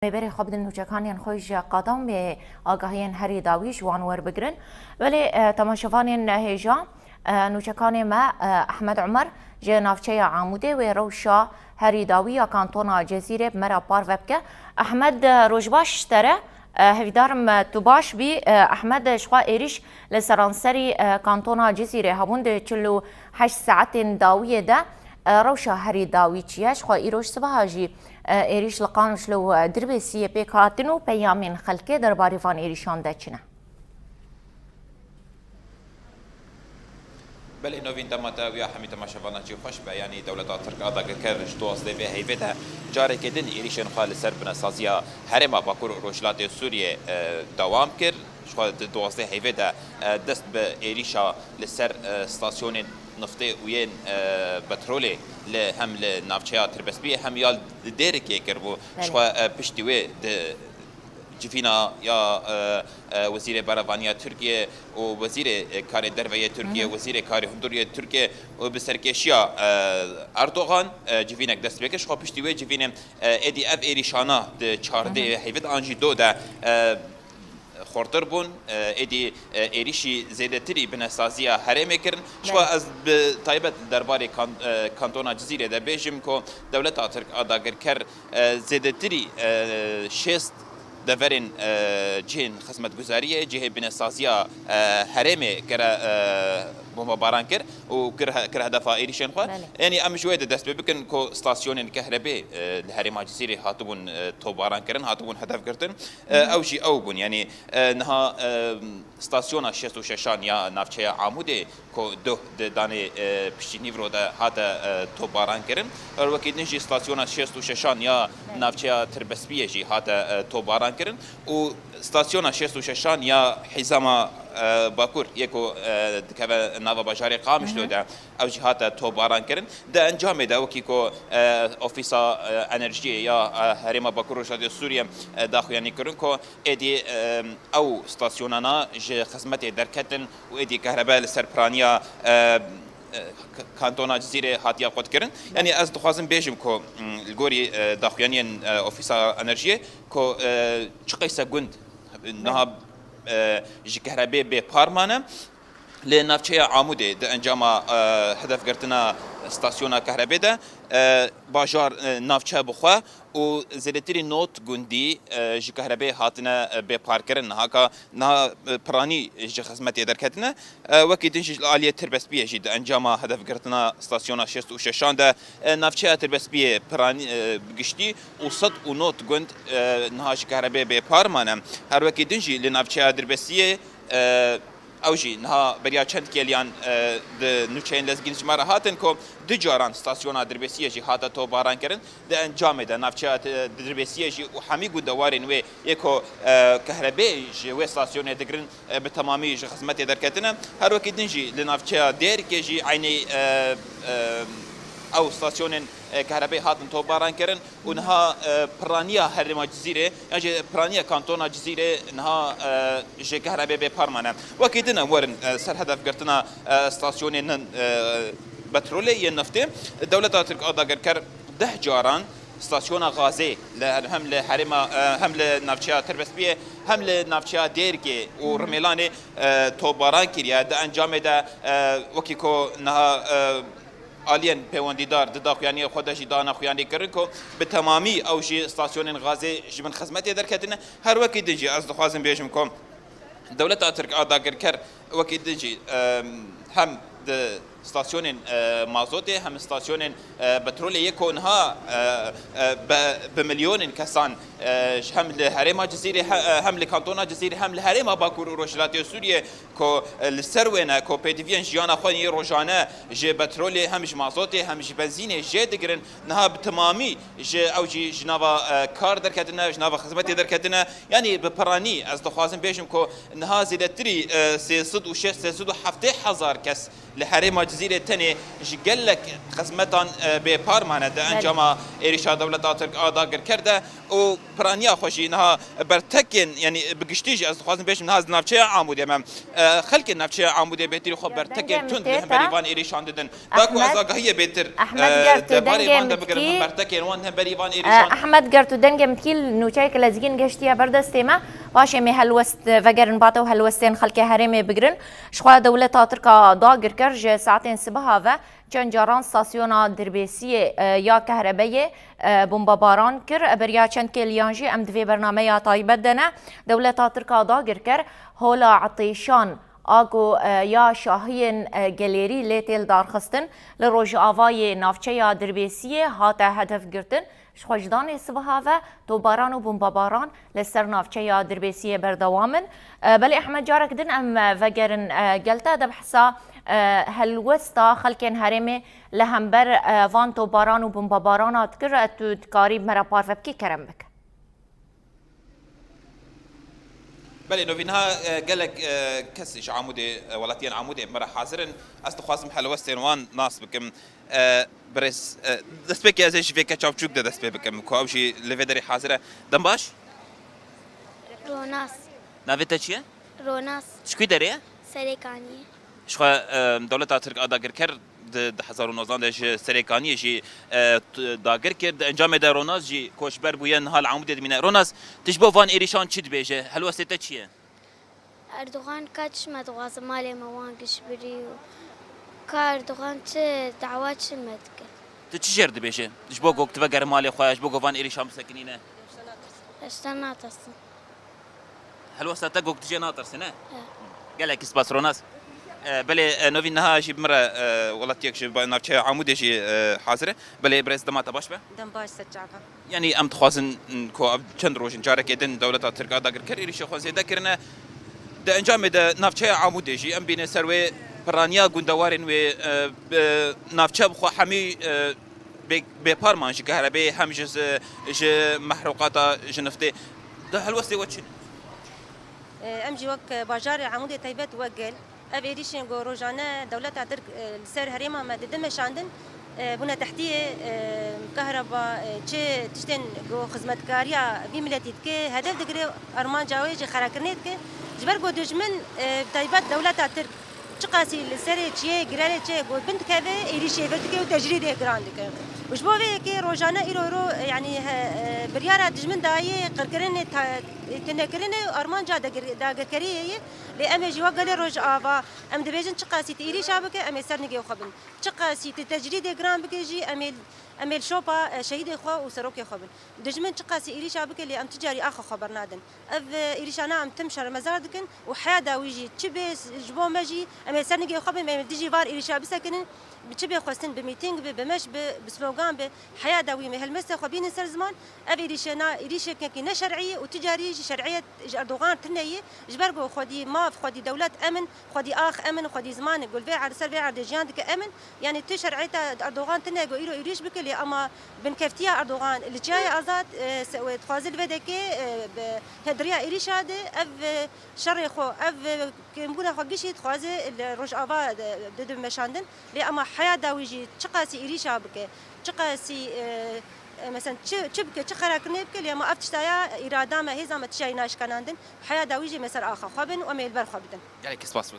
بری خواب دن نوچکانیان خویش قادم به آگاهیان هری داویش وان ور بگرن ولی تماشاوانیان هیجا نوچکانی ما احمد عمر جه نافچه عموده و روشا هری داوی یا کانتونا جزیره مرا پار وبکه احمد روجباش تره هفدارم توباش بی احمد شخوا ایریش لسرانسری کانتونا جزیره هبوند 48 ساعت داویه ده روشا هری داوی چیاش خو ایروش سبهاجی ایریش لقانش لو دربسیه پیکاتنو پیامین خلکه درباری فان ایریشان دچنه بله نوین دماتا ویا همی تماشاوانا چی خوش به یعنی دولت ترک آدا کرش دوازده به هیوته جاره کدن ایریشن خال سر بناسازیا هرما باکور روشلات سوریه دوام کرد شو دوازده هیوته دست به ایریشا لسر استاسیون نفته وين بترولي لهم لنافشيات تربسبيه هم يال ديرك يكربو شخوا بشتوي جفينا يا وزير برافانيا تركيا ووزير كار درويه تركيا وزير كار هندوريا تركيا وبسركيشيا اردوغان جفينك دست بكش خو بشتوي جفينه ادي اف ايريشانا چارده هيفت انجي دو ده خورتر بون ادی ایریشی زیادتری بناسازیا هرم کردن شو از تایبت درباره کانتونا جزیره ده بیشم کو دولت ترک آداگر کر زیادتری شست دفرن جهن خدمت گزاریه جه بناسازیا هرم کرا بمباران كر وكر هدف ايريشن خو يعني ام جويد دست بكن كو استاسيون الكهرباء الهرم جزيره هاتبون توباران كرن هاتبون هدف كرتن او شي او بون يعني نها استاسيون شستو ششان يا نافچه عموده كو دو دانه بشي نيفرو ده هاتا توباران كرن اور وقت نجي استاسيون شستو ششان يا نافچه تربسبيه جي هاتا توباران كرن و استاسيون شستو ششان يا حزام باكور يكو دكوا نافا بجاري قامش لو ده او جهات توباران كرن ده انجام ده وكيكو اوفيسا انرجي يا هريما باكور شاد سوريا داخل يعني كرنكو ادي او ستاسيونانا ج خدمت دركتن وادي كهرباء السربرانيا كانتونا جزيره هاتيا قد كرن يعني از دخوازم بيجم كو الغوري داخل يعني اوفيسا انرجي كو چقيسا گند نها جي كهرباء ببارمانه لنافچه عموده ده انجام هدف گرتنا استاسيون كهرباء ده باجار نافچه بخوا و زلتري نوت گوندي جي كهرباء هاتنا ببار كرن هاكا نا براني جي خدمت دركتنا وكيد جي الاليه تربسبيه جي ده انجام هدف گرتنا استاسيون 6 و 6 ده نافچه تربسبيه براني گشتي و صد و نوت گوند نها جي كهرباء ببارمانه هر وكيد جي لنافچه دربسيه اوجي نها بريا چند كيليان د نوچين لزگين جمره هاتن کو د جاران ستاسيون دربسيه جي هاتا تو باران كرن د انجام ده نافچات دربسيه جي وحمي گودوارين و يكو كهرباء جي و ستاسيون دگرن بتمامي جي خدمت دركتنا هر وقت دنجي لنافچا دير كي جي عيني او ستاسيون كهرباء هاتن تو باران كرن ونها برانيا هرما جزيره يعني برانيا كانتونا جزيره نها جي كهرباء ببارمانه وكيدنا ورن سر هدف قرتنا ستاسيون بترولي النفط الدوله ترك اداگر كر 10 جاران ستاسيون غازي هم لحرما هم لنافچا تربسبيه هم لنافچا ديركي ورميلاني تو باران كريا ده انجام ده وكيكو نها آلين پیوندیدار داخل یعنی خودشی دانا خویانی کرد به تمامی اوجی استاسیون غازی جبن خدمتی درکتنه هر وقت دیجی از دخوازم بیشم کم دولت ترک آداگر کرد وقت دیجی هم استاسيون مازوتي هم استاسيون بترولي يكونها بمليون كسان هم لهريما جزيره هم لكانتونا جزيره هم لهريما باكور روشلاتي سوريا كو السروينا كو بيديفين جيانا خوني روجانا جي بترولي هم مازوتي هم بنزين جي دغرن نها بتمامي جي او جي جنابا كار دركتنا جنابا خدمتي دركتنا يعني ببراني از دخوازم بيشم كو نها زيدتري 306 307 هزار كس لهريما جزيرة تاني قال لك خدمتان ببارمانة انجام إيريشا دولة ترك آداگر کرده و برانيا خوشي انها برتكن يعني بقشتيجي از خوازن بيش من هاز نافچه عمودي امام خلق نافچه عمودي بيتر خو برتكن تند بريوان إيريشان ددن داكو از هي بيتر بريوان ده بقرن برتكن وان بريوان إيريشان احمد قرتو دنگ متكيل نوچاي كلازگين گشتيا بردستيما باشه مي هلوست وگرن باتو هلوستين خلق هرم بگرن شخوا دولة تركا داگر کرج ساعتين صباحا و چند جاران ستاسیونا دربیسی یا کهربایی بمباران کر بریا چند کلیانجی ام دوی برنامه یا تایبت دنه دولت ترکا داگر کر هولا عطیشان آگو یا شاهین گلیری لیتیل دارخستن لروج آوای نافچه یا دربیسی هات هدف گرتن شخوجدان صبحا و دوباران و بمباران لسر نافچه یا دربیسی بردوامن بلی احمد جارک دن ام وگرن گلتا دبحثا هلوستا خلکن هرمه لهمبر وان دوباران و بمبارانات کر اتو تقاريب مرا بارفه بکی کرم بک بله نوینها قالك كسش عمودي ولاتين عمودي مرة حاضرن استخواصم حلوستين وان ناس بكم برس دست بك ازش في كاتشاب تشوك ده دست بكم كوابشي لفدري حاضره دنباش روناس نافيتا چيه روناس شكوي دريه سريكاني شخو دولة ترك آداگر کرد ده 2019 ده سريكاني جي داگر کرد انجام ده روناس جي کوشبر بوين هال عمودي دمينه روناس تشبو فان إيريشان چيد بيجه هل وسيته چيه اردوغان كاتش مدغاز مالي موان قشبري كاردوغان چه دعوات شمتك تشجر ده بيجه تشبو قوك تبقر مالي خواه تشبو فان إيريشان مسكنينه اشتنات اصلا هل وسيته قوك تجي ناطر سنه قالك اسباس روناس بله نوین نها شی بمره ولاتیک شی با نافچه عمودی شی حاضره بله برز دمات باش به دم باش سجعها يعني ام تخوازن كو چند روشن جارك ادن دولت ترکا داگر کری شی خوازه دکرنه ده انجام ده نافچه عمودی شی ام بین سروی پرانیا گوندوارن و نافچه بخو حمی به پارمان شی كهرباء هم ج محروقات جنفته ده هلوسي وچن امجي وك باجار عمودي تايبت وقل افيريشن جو روجانا دولة ترك السر هريما ما ددمش عندن بنا تحتيه كهرباء تشي تشتن جو خدمتكاريا بملتيت كي هدف دغري ارمان جاويجي خراكرنيت كي جبر جو دجمن تايبت دولة ترك تقاسي السر تشي غرالي تشي جو بنت كافي ايريشي فدكي وتجريد جراندك وش بوفي كي روجانا ايرو يعني بريارة دجمن داي قرقرن تنكرن ارمان جا داگر كريه لأمي جوا قال روج آوا أم دبيجن تقاسي تيري شابك أمي سرنجي وخبن تقاسي تجريد جرام بكيجي أمي شوبا شهيد إخوا وسروك خبن دجمن تقاسي إيري شابك اللي أم تجاري آخر خبر نادن أف إيريشانا أم تمشر مزار دكن وحيادا ويجي تشبيس جبو ماجي أمي سرنجي وخبن أمي ديجي فار إيري شاب سكنن بتشبه خواستن بميتينغ بمش بسلوغان بحياة داوية هالمسة خبين سر زمان أبي إيريشة كنا شرعية وتجارية شرعية أردوغان تنية جبرجو خدي ما خدي دولة أمن خدي آخ أمن خدي زمان يقول في على سر في على دجيان دك أمن يعني تشرعية أردوغان تنية جو إيريش بكلي أما بنكفتيا أردوغان اللي جاي أزاد وتخازل بدك بهدريا إيريش هذا أف شر خو أف كمبونا خجشي تخازل الرج أبا ضد مشاندن لأما حياة داويجي تقاسي إيريشا بك تقاسي مثلا تشبك تخركني بك لما أفتشتايا إرادة ما هي زعما تشاي ناش كان عندن حياة داويجي مثلا آخر خبن وأميل بر خبدن يعني كسباس